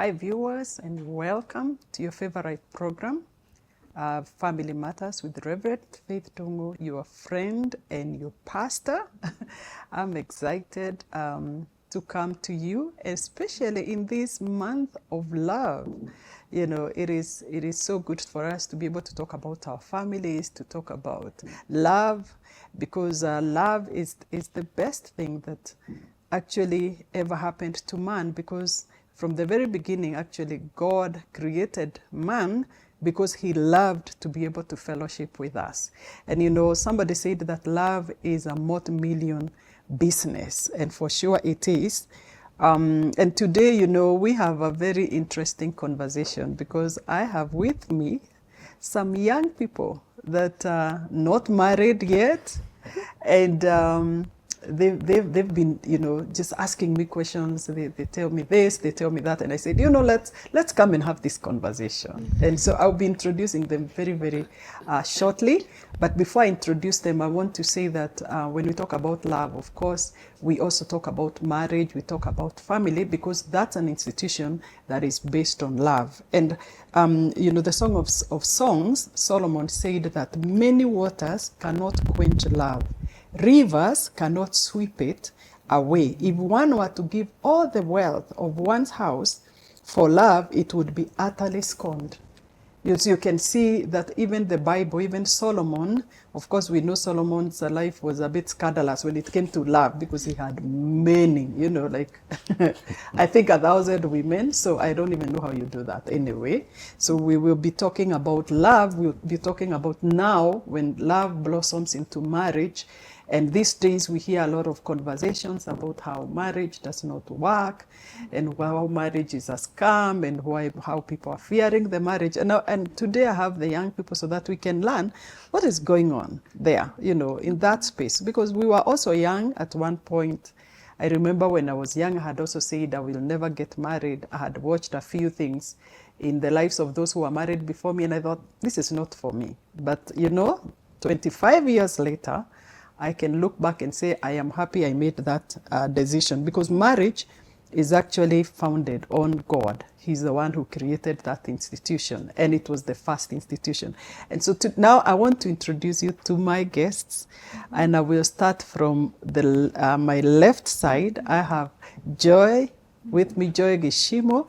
Hi viewers, and welcome to your favorite program, Family Matters with Reverend Faith Ndungu, your friend and your pastor. I'm excited to come to you, especially in this month of love. You know, it is so good for us to be able to talk about our families, to talk about love, because love is the best thing that actually ever happened to man, because from the very beginning, actually, God created man because he loved to be able to fellowship with us. And you know, somebody said that love is a multi-million business, and for sure it is. And today, you know, we have a very interesting conversation, because I have with me some young people that are not married yet, and they've been, you know, just asking me questions. They tell me this, they tell me that, and I said, you know, let's come and have this conversation. And so I'll be introducing them very shortly. But before I introduce them, I want to say that when we talk about love, of course, we also talk about marriage, we talk about family, because that's an institution that is based on love. And you know, the Song of Songs, Solomon said that many waters cannot quench love. Rivers cannot sweep it away. If one were to give all the wealth of one's house for love, it would be utterly scorned. You can see that even the Bible, even Solomon, of course we know Solomon's life was a bit scandalous when it came to love, because he had many, you know, like I think 1,000 women, so I don't even know how you do that anyway. So we will be talking about love. We'll be talking about now when love blossoms into marriage. And these days we hear a lot of conversations about how marriage does not work, and how marriage is a scam, and how people are fearing the marriage. And today I have the young people so that we can learn what is going on there, you know, in that space. Because we were also young at one point. I remember when I was young, I had also said I will never get married. I had watched a few things in the lives of those who were married before me, and I thought, this is not for me. But, you know, 25 years later, I can look back and say, I am happy I made that decision, because marriage is actually founded on God. He's the one who created that institution, and it was the first institution. And so now I want to introduce you to my guests, and I will start from my left side. I have Joy with me, Joy Gishimo.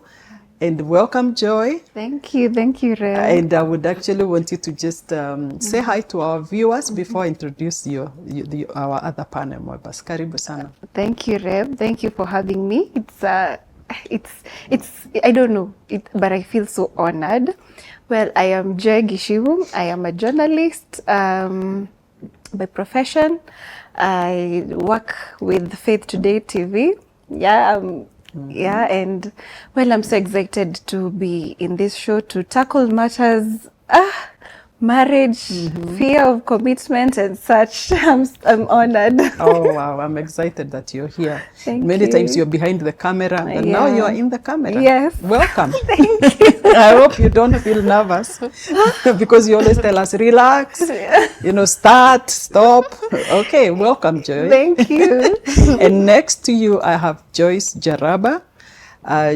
And welcome, Joy. Thank you, Rev. And I would actually want you to just say hi to our viewers before I introduce our other panel members. Karibu sana. Thank you, Rev. Thank you for having me. It's I don't know, but I feel so honored. Well, I am Joy Gishiwu. I am a journalist by profession. I work with Faith Today TV. Yeah, and well, I'm so excited to be in this show to tackle matters, marriage, fear of commitment and such. I'm honored. Oh wow, I'm excited that you're here. Many times you're behind the camera, and now you're in the camera. Yes. Welcome. Thank you. I hope you don't feel nervous, because you always tell us, relax, you know, start, stop. Okay, welcome, Joy. Thank you. And next to you, I have Joyce Jaraba.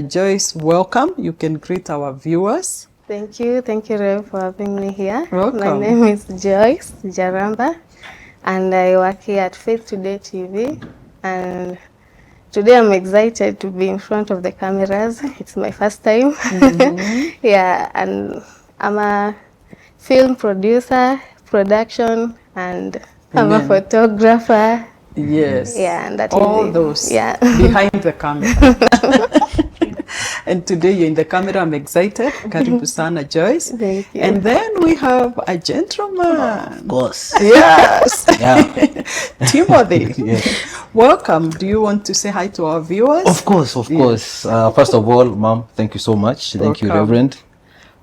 Joyce, welcome. You can greet our viewers. Thank you, Rev, for having me here. Welcome. My name is Joyce Jaramba, and I work here at Faith Today TV. And today I'm excited to be in front of the cameras. It's my first time. Yeah, and I'm a film producer, production, and I'm a photographer. Yes. Yeah, and that all is those behind the camera. And today you're in the camera. I'm excited. Karibu sana, Joyce. Thank you. And then we have a gentleman. Of course. Yes. Timothy. Yes. Welcome. Do you want to say hi to our viewers? Of course. First of all, Mom, thank you so much. Thank you, Reverend.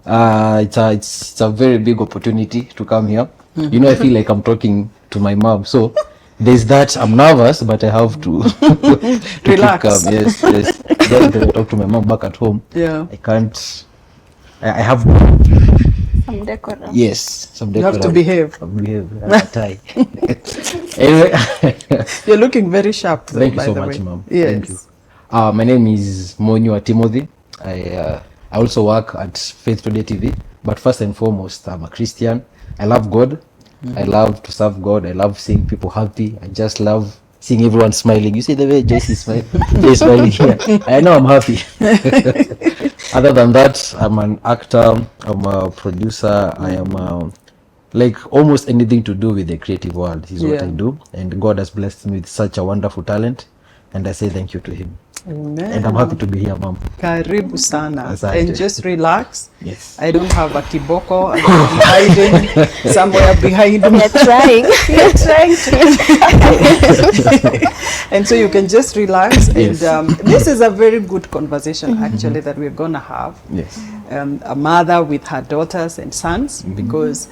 It's a very big opportunity to come here. You know, I feel like I'm talking to my mom. So there's that. I'm nervous, but I have to relax. Keep calm. Yes. Just to talk to my mom back at home. Yeah. I can't. I have Some decorum. Yes, some decorum. You have to behave. Tie. Anyway, you're looking very sharp. Though, thank you by so the much, way. Mom. Yes. Thank you. My name is Monywa Timothy. I also work at Faith Today TV, but first and foremost, I'm a Christian. I love God. I love to serve God. I love seeing people happy. I just love seeing everyone smiling. You see the way Joyce is smiling. Joyce is smiling here. I know I'm happy. Other than that, I'm an actor. I'm a producer. I am like almost anything to do with the creative world is what I do. And God has blessed me with such a wonderful talent. And I say thank you to Him. Amen. And I'm happy to be here, Mom. Karibu sana. Asante. And just relax. Yes. I don't have a kiboko. I'm hiding somewhere behind me. You're trying. You're trying to. And so you can just relax. Yes. And this is a very good conversation, actually, that we're going to have. Yes. A mother with her daughters and sons, because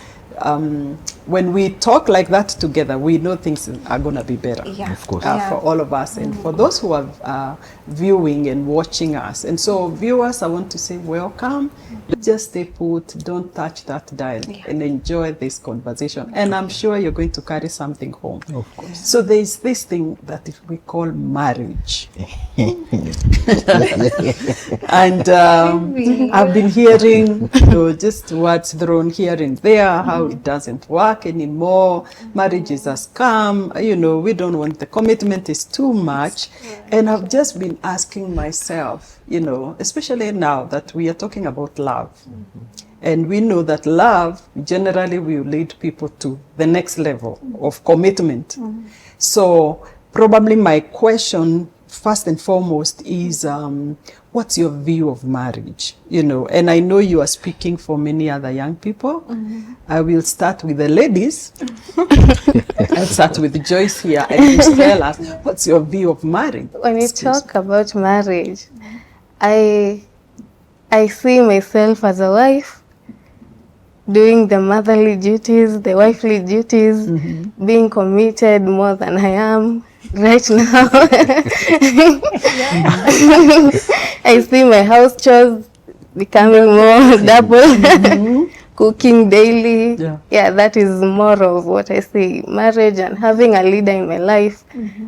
when we talk like that together, we know things are going to be better. Yeah. Of course. For all of us and for those who are viewing and watching us. And so viewers, I want to say welcome. Just stay put, don't touch that dial, and enjoy this conversation. And I'm sure you're going to carry something home. Of course. So there's this thing that we call marriage. And I've been hearing just words thrown here and there, how it doesn't work anymore. Marriage is a scam. We don't want, the commitment is too much. And I've just been asking myself, especially now that we are talking about love. And we know that love generally will lead people to the next level of commitment. So probably my question first and foremost is, what's your view of marriage? And I know you are speaking for many other young people. I will start with the ladies. I'll start with Joyce here, and you tell us, what's your view of marriage? When you talk about marriage, I see myself as a wife doing the motherly duties, the wifely duties, being committed more than I am right now. I see my house chores becoming more double. Cooking daily. Yeah, that is more of what I see. Marriage and having a leader in my life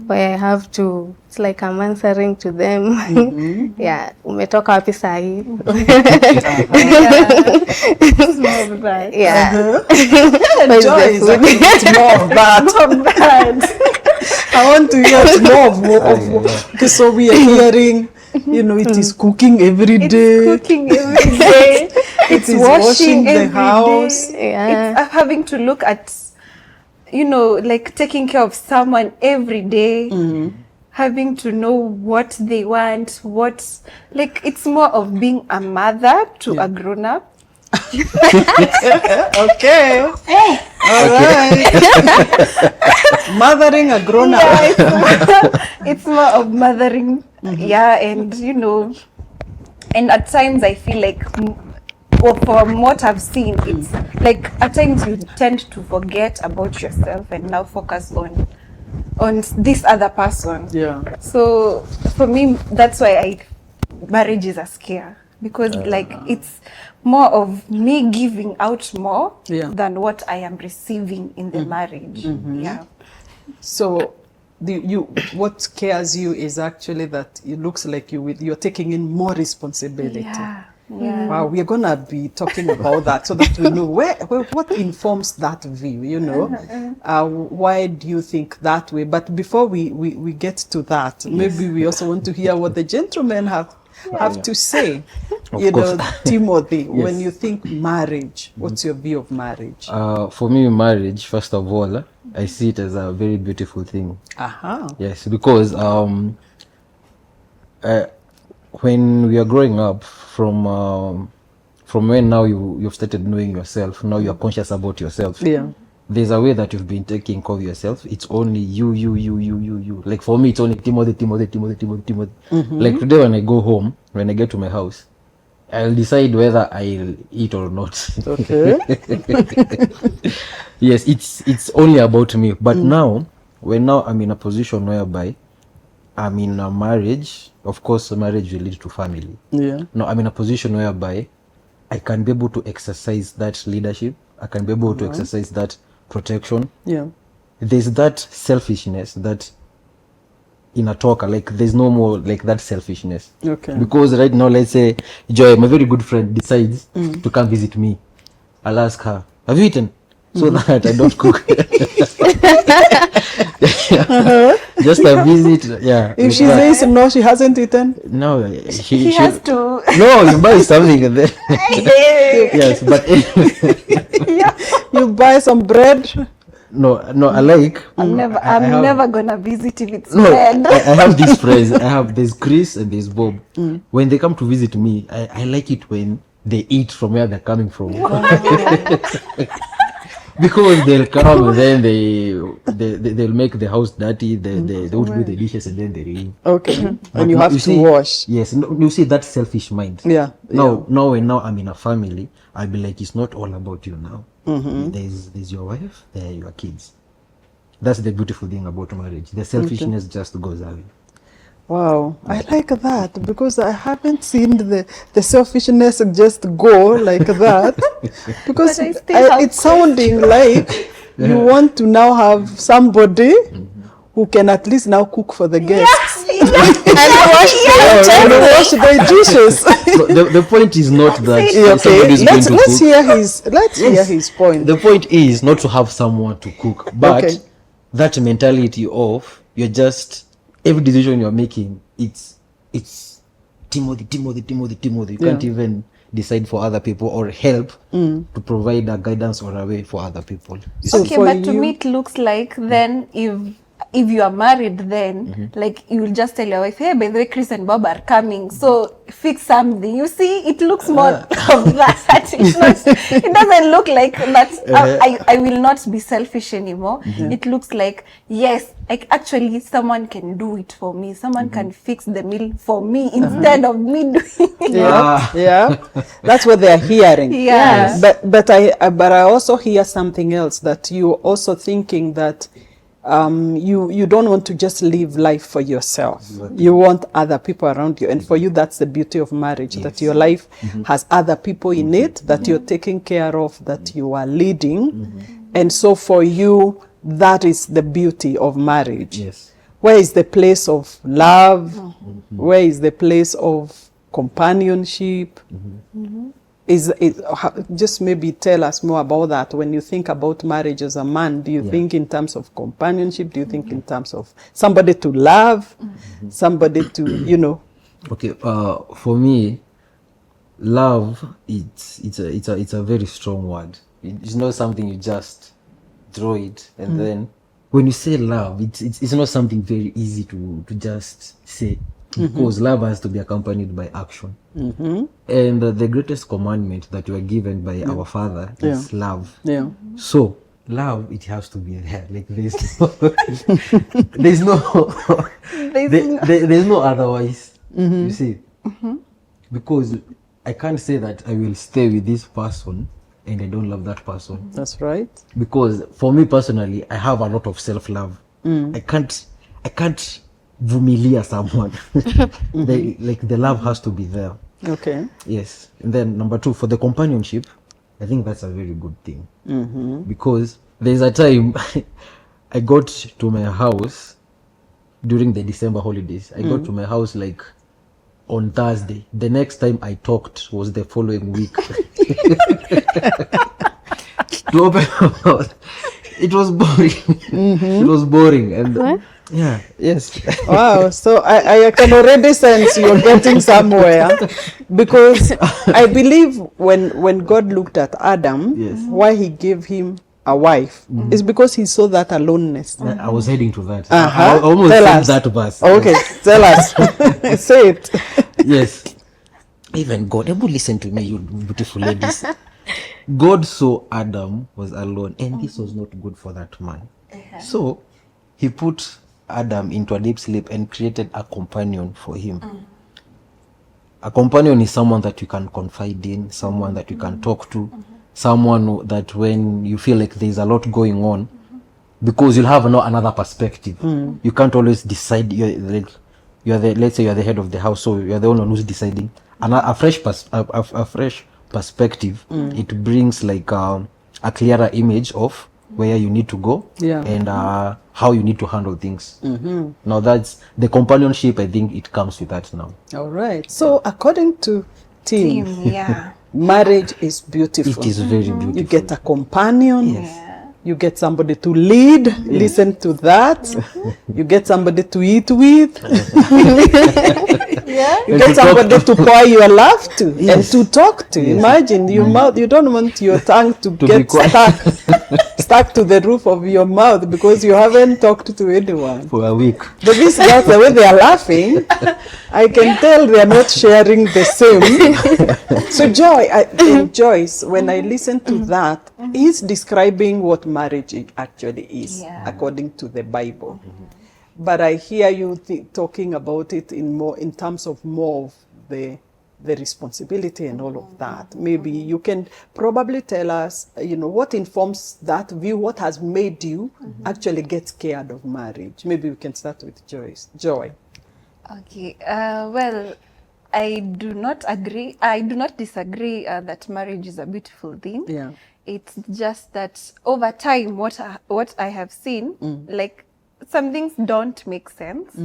where I have to, it's like I'm answering to them. Yeah, umetoka wapi saa hii? Yeah. Joyce, it's more of that. I want to hear more of okay, so we are hearing, it is cooking every day. It's cooking every day. It's washing the every house. day. Yeah. It's having to look at, like taking care of someone every day. Having to know what they want, it's more of being a mother to a grown-up. Okay. All right. Mothering a grown-up. It's more of mothering. Yeah, and and at times I feel like, from what I've seen, it's like at times you tend to forget about yourself and now focus on this other person. Yeah. So for me, that's why marriage is a scare, because it's more of me giving out more than what I am receiving in the marriage. Yeah. So what scares you is actually that it looks like you're taking in more responsibility. Yeah. Wow, we're gonna be talking about that so that we know what informs that view. Why do you think that way? But before we get to that, maybe we also want to hear what the gentlemen have to say. Timothy, when you think marriage, what's your view of marriage? For me, marriage, first of all, I see it as a very beautiful thing. Yes, because when we are growing up, from when now you've started knowing yourself, now you're conscious about yourself. Yeah. There's a way that you've been taking care of yourself. It's only you. Like for me, it's only Timothy. Like today when I go home, when I get to my house, I'll decide whether I'll eat or not. Okay. Yes, it's only about me. But now I'm in a position whereby I'm in a marriage. Of course, marriage will lead to family. Yeah. Now I'm in a position whereby I can be able to exercise that leadership. I can be able to exercise that protection. Yeah. There's that selfishness that inatoka, like there's no more like that selfishness. Okay. Because right now, let's say Joy, my very good friend, decides to come visit me. I'll ask her, have you eaten? So that I don't cook. Just a visit, yeah. If she says no, she hasn't eaten. No, He has to. No, you buy something and then yes, but You buy some bread. no, I like. I'm never gonna visit if it's No, bread. I have this phrase. There's Chris and there's Bob. When they come to visit me, I like it when they eat from where they're coming from. Because they'll come and then they'll make the house dirty. They would do the dishes and then they leave. Okay. But And you now have to see, wash. Yes, no, you see that selfish mind. Yeah. Now I'm in a family, I'll be like, it's not all about you now. There's your wife, there are your kids. That's the beautiful thing about marriage. The selfishness just goes away. Wow, I like that because I haven't seen the selfishness just go like that. Because But I still have it's sounding like you want to now have somebody who can at least now cook for the guests and wash the dishes. So the point is not that Okay, somebody's going to let's cook. hear his point. The point is not to have someone to cook, but Okay. that mentality of you're just every decision you're making, it's Timothy. You can't even decide for other people or help to provide a guidance or a way for other people. So Okay, for but to you- me it looks like then if you are married then like you will just tell your wife, hey, by the way, Chris and Bob are coming, so fix something. You see, it looks more of that. It doesn't look like that. I will not be selfish anymore. It looks like, yes, like actually someone can do it for me. Someone can fix the meal for me instead of me doing it. Yeah, that's what they're hearing. Yeah. Yes. But I also hear something else, that you also thinking that you don't want to just live life for yourself. You want other people around you, and for you that's the beauty of marriage, that your life has other people in it that you're taking care of, that you are leading, and so for you that is the beauty of marriage. Yes. Where is the place of love? Where is the place of companionship? Just maybe tell us more about that. When you think about marriage as a man, do you think in terms of companionship? Do you think in terms of somebody to love, somebody to, Okay, for me, love it's a very strong word. It's not something you just throw it and then when you say love, it's not something very easy to just say, because love has to be accompanied by action. And the greatest commandment that we are given by our Father is love. Yeah. So love, it has to be there. Like there's no otherwise. You see, because I can't say that I will stay with this person and I don't love that person. That's right. Because for me personally, I have a lot of self-love. I can't vumilia someone. The love has to be there. Okay. Yes. And then number 2, for the companionship, I think that's a very good thing. Because there's a time I got to my house during the December holidays. I got to my house like on Thursday. The next time I talked was the following week. To open my mouth. It was boring. It was boring. And yeah, yes. Wow. So I can already sense you're getting somewhere, because I believe when God looked at Adam, why he gave him a wife is because he saw that aloneness. I was heading to that. Uh-huh. I almost Tell said us. that verse. Okay, tell us. Say it. Yes. Even God, listen to me, you beautiful ladies. God saw Adam was alone, and this was not good for that man. So he put Adam into a deep sleep and created a companion for him. A companion is someone that you can confide in, someone that you can talk to, someone that when you feel like there's a lot going on, because you'll have another perspective. You can't always decide. Let's say you're the head of the house, so you're the only one who's deciding. And a fresh perspective, it brings like a clearer image of where you need to go, Yeah. and how you need to handle things. Now that's the companionship. I think it comes with that now. All right. So according to Tim, Yeah. marriage is beautiful. It is very beautiful. You get a companion. Yeah. You get somebody to lead. Listen to that. You get somebody to eat with. You And get to talk somebody to pour your love to and Yes. to talk to. Yes. Imagine your mouth. You don't want your tongue to be get quiet. stuck to the roof of your mouth because you haven't talked to anyone. For a week. But these girls, the way they are laughing, I can tell they are not sharing the same. So Joyce, when I listen to that, he's describing what marriage actually is, Yeah. according to the Bible. But I hear you talking about it in terms of more of the responsibility and all of that. Maybe you can probably tell us, what informs that view, what has made you actually get scared of marriage. Maybe we can start with Joy. Okay. Well, I do not agree. I do not disagree that marriage is a beautiful thing. Yeah. It's just that over time, what I have seen, like some things don't make sense.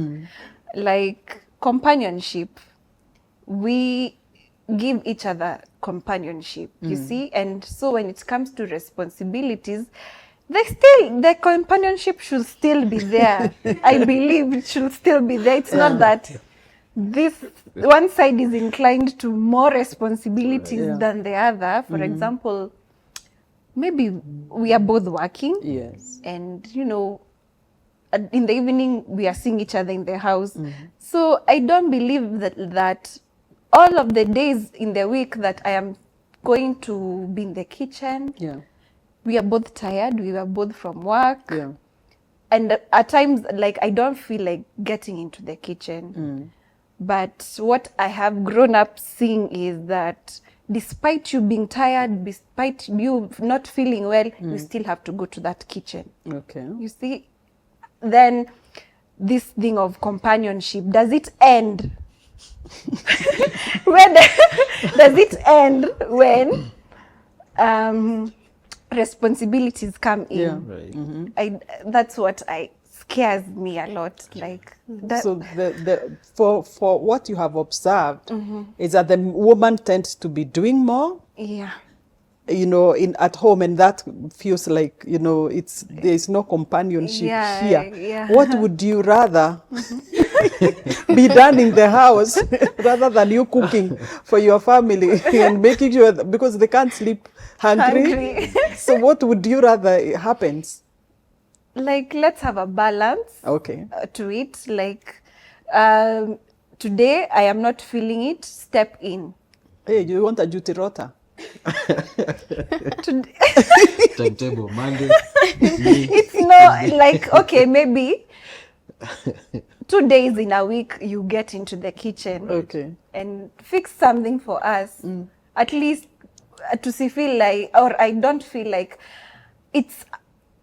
Like companionship, we give each other companionship, you see, and so when it comes to responsibilities, the companionship should still be there. I believe it should still be there. It's not that this one side is inclined to more responsibilities than the other. For example, maybe we are both working. Yes. And, in the evening, we are seeing each other in the house. So I don't believe that all of the days in the week that I am going to be in the kitchen, Yeah. we are both tired, we are both from work. Yeah. And at times, like, I don't feel like getting into the kitchen. But what I have grown up seeing is that despite you being tired, despite you not feeling well, you still have to go to that kitchen. Okay. You see, then this thing of companionship, does it end? Does it end when responsibilities come in? Yeah. Right. That's what scares me a lot. Like that. So for what you have observed is that the woman tends to be doing more, Yeah. at home, and that feels like, there's no companionship here. Yeah. What would you rather be done in the house rather than you cooking for your family and making sure because they can't sleep hungry. So what would you rather happens? Like, let's have a balance. Okay. To it. Like, today I am not feeling it. Step in. Hey, you want a duty rota? Today, Timetable Monday. it's not like, okay, maybe 2 days in a week you get into the kitchen Okay. and fix something for us. At least to feel like, or I don't feel like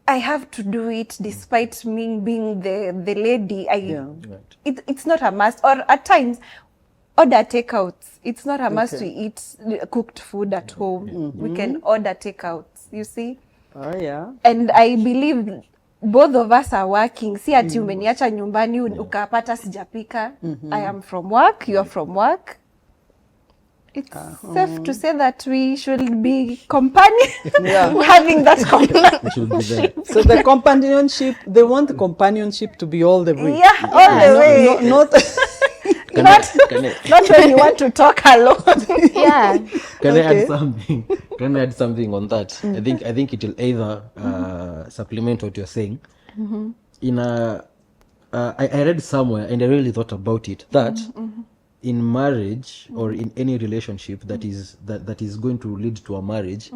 I have to do it despite me being the lady. Yeah. It's not a must. Or at times, order takeouts. It's not a must to eat cooked food at home. We can order takeouts, you see. Oh, yeah. And I believe both of us are working. Si ati umeniacha nyumbani ukapata sijapika. I am from work, you are from work. It's safe to say that we should be having that companionship. So the companionship, they want the companionship to be all the way. Yeah, all the way. Not Not when you want to talk alone. Yeah. Can I Okay. add something? Can I add something on that? I think it will either supplement what you're saying. I read somewhere and I really thought about it that in marriage or in any relationship that is going to lead to a marriage,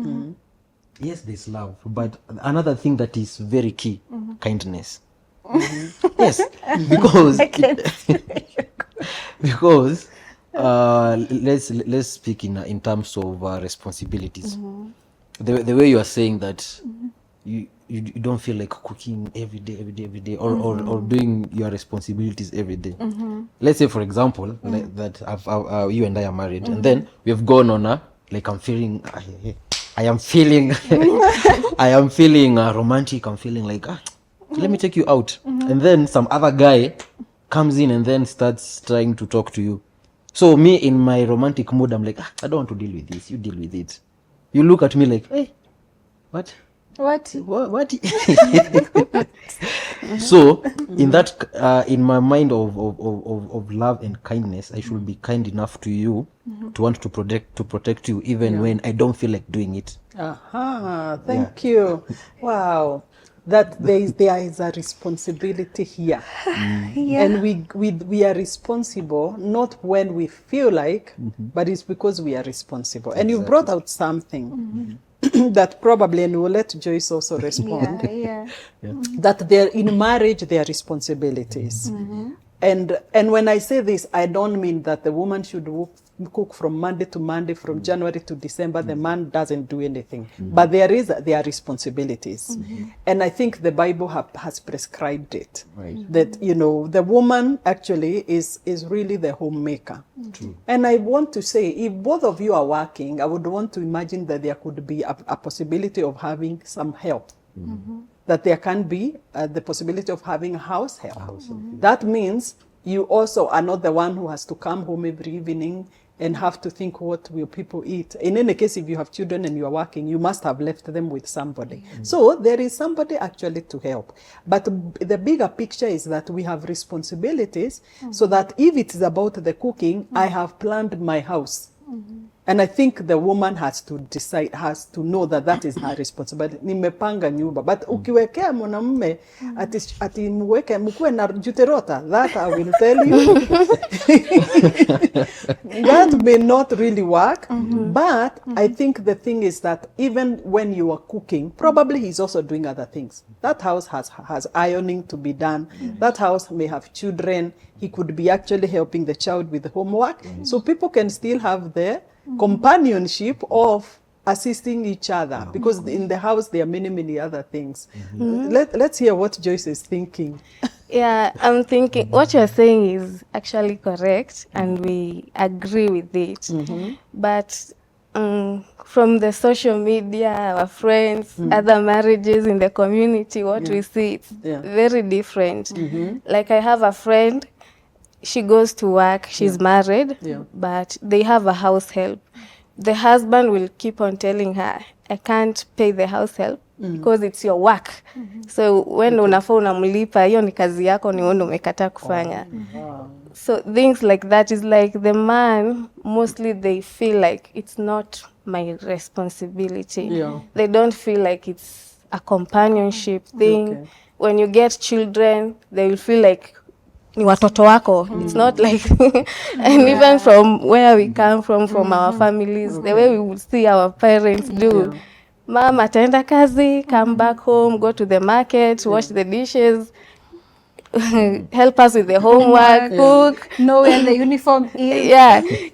yes, there's love, but another thing that is very key, kindness. Yes, because because let's speak in terms of responsibilities. The way you are saying that you don't feel like cooking every day or doing your responsibilities every day. Let's say, for example, like that you and I are married, and then we have gone on I'm feeling I am feeling romantic. I'm feeling like, let me take you out. And then some other guy comes in and then starts trying to talk to you. So me in my romantic mood, I'm like, I don't want to deal with this. You deal with it. You look at me like, hey, what? So in that in my mind of love and kindness, I should be kind enough to you to want to protect you even when I don't feel like doing it. Thank you. Wow. That there is a responsibility here. And we are responsible not when we feel like, but it's because we are responsible. And you brought out something that probably, and we'll let Joyce also respond, that they're in marriage, there are responsibilities. And when I say this, I don't mean that the woman should cook from Monday to Monday, from January to December. The man doesn't do anything. But there are responsibilities. And I think the Bible has prescribed it. Right. That, the woman actually is really the homemaker. True. And I want to say, if both of you are working, I would want to imagine that there could be a possibility of having some help. That there can be the possibility of having a house help. That means you also are not the one who has to come home every evening and have to think, what will people eat? In any case, if you have children and you are working, you must have left them with somebody. So there is somebody actually to help. But the bigger picture is that we have responsibilities so that if it is about the cooking, I have planned my house. And I think the woman has to decide, has to know that is her responsibility. Nimepanga nyumba. But ukiwekea mwanamume ati mkuwe na juterota, that I will tell you. That may not really work. But I think the thing is that even when you are cooking, probably he's also doing other things. That house has ironing to be done. That house may have children. He could be actually helping the child with homework. So people can still have the companionship of assisting each other, because in the house there are many other things. Let's hear what Joyce is thinking. Yeah, I'm thinking what you're saying is actually correct, and we agree with it. But from the social media, our friends, other marriages in the community, what we see, it's very different. Like I have a friend, she goes to work, she's married, but they have a house help. The husband will keep on telling her, I can't pay the house help because it's your work. So when unafaa unamlipa, hiyo ni kazi yako, ni wewe umekataa kufanya. So things like that is like the man, mostly they feel like it's not my responsibility. They don't feel like it's a companionship thing. When you get children, they will feel like ni watoto wako. It's not like and even from where we come from our families, the way we would see our parents do. Mom ataenda kazi, come back home, go to the market, wash the dishes, help us with the homework, cook. Know where the uniform is.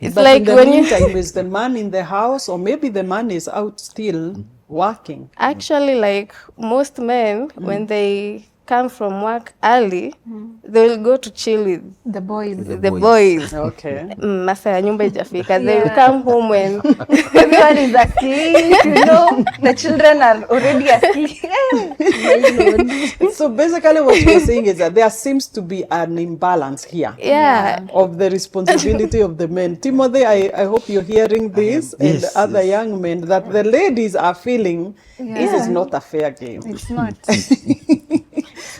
It's but like in the when meantime, is the man in the house, or maybe the man is out still working? Actually, like most men, when they come from work early, they will go to chill with The boys. the boys. Okay. Masa ya nyumba ijafika. They will come home when Everyone is asleep, the children are already asleep. So basically what you're saying is that there seems to be an imbalance here of the responsibility of the men. Timothy, I hope you're hearing this, and other young men, that the ladies are feeling this is not a fair game. It's not.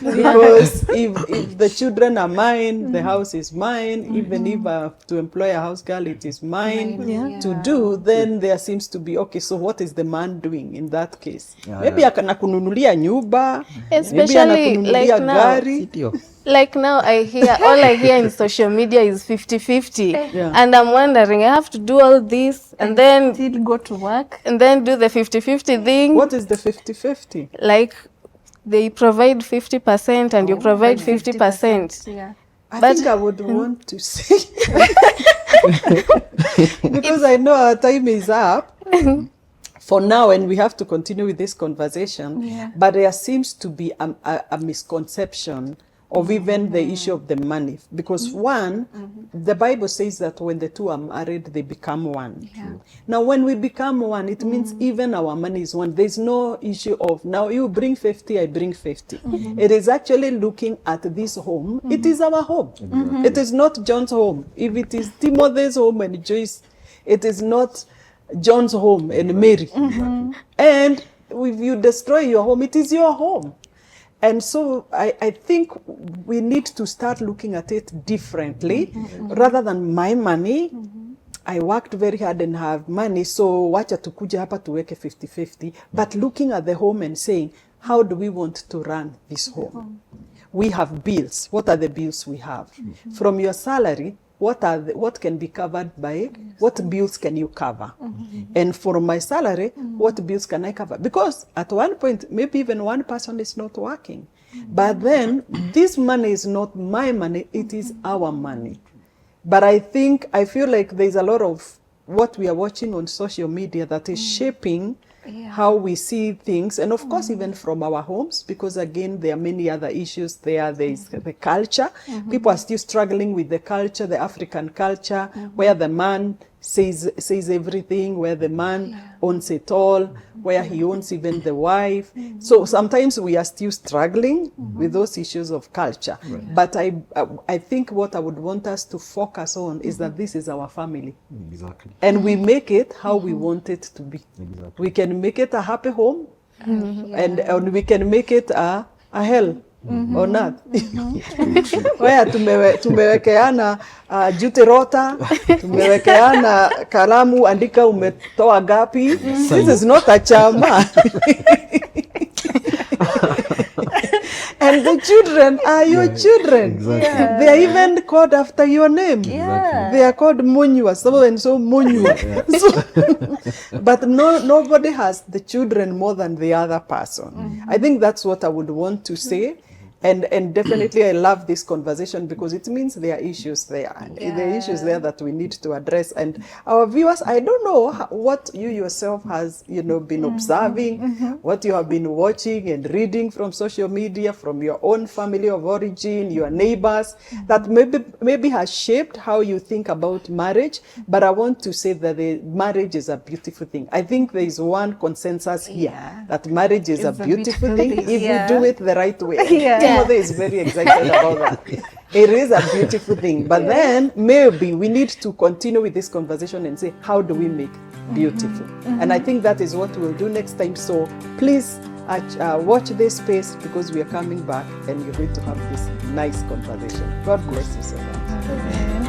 Because if the children are mine, the house is mine. Even if I have to employ a house girl, it is mine to do. Then there seems to be, okay, so what is the man doing in that case? Maybe anakununulia nyumba, especially like now. Like now all I hear in social media is 50-50. And I'm wondering, I have to do all this and then still go to work and then do the 50-50 thing. What is the 50-50? Like they provide 50% and you provide 50%. I think I would want to say, because I know our time is up for now and we have to continue with this conversation, but there seems to be a misconception of even the issue of the money. Because one, the Bible says that when the two are married, they become one. Now, when we become one, it means even our money is one. There's no issue of, now you bring 50, I bring 50. It is actually looking at this home. It is our home. It is not John's home. If it is Timothy's home and Joyce, it is not John's home and Mary. And if you destroy your home, it is your home. And so I think we need to start looking at it differently, rather than my money. I worked very hard and have money, so wacha tukuja hapa tuweke 50-50, but looking at the home and saying, how do we want to run this home? We have bills. What are the bills we have? From your salary, what can be covered by, what bills can you cover? And from my salary, what bills can I cover? Because at one point, maybe even one person is not working. But then, this money is not my money, it is our money. But I feel like there's a lot of what we are watching on social media that is shaping how we see things, and of course even from our homes, because again there are many other issues there. There is the culture. People are still struggling with the culture, the African culture, where the man says everything, where the man owns it all, where he owns even the wife. So sometimes we are still struggling with those issues of culture. But I think what I would want us to focus on is that this is our family. Exactly. And we make it how we want it to be. Exactly. We can make it a happy home, and we can make it a hell or not. Where tumewekeana duty rota, tumewekeana kalamu, andika umetoa gapi. This is not a chama. And the children are your children. Exactly. They are even called after your name. They are called Munywa, so and so Munywa. So, but nobody has the children more than the other person. I think that's what I would want to say. And definitely I love this conversation because it means there are issues there. There are issues there that we need to address. And our viewers, I don't know what you yourself has, been observing, what you have been watching and reading from social media, from your own family of origin, your neighbors, that maybe has shaped how you think about marriage. But I want to say that the marriage is a beautiful thing. I think there is one consensus here that marriage is a beautiful thing if you do it the right way. Timothy is very excited about that. It is a beautiful thing. But then maybe we need to continue with this conversation and say, how do we make beautiful? And I think that is what we'll do next time. So please watch this space, because we are coming back and you're going to have this nice conversation. God bless you so much.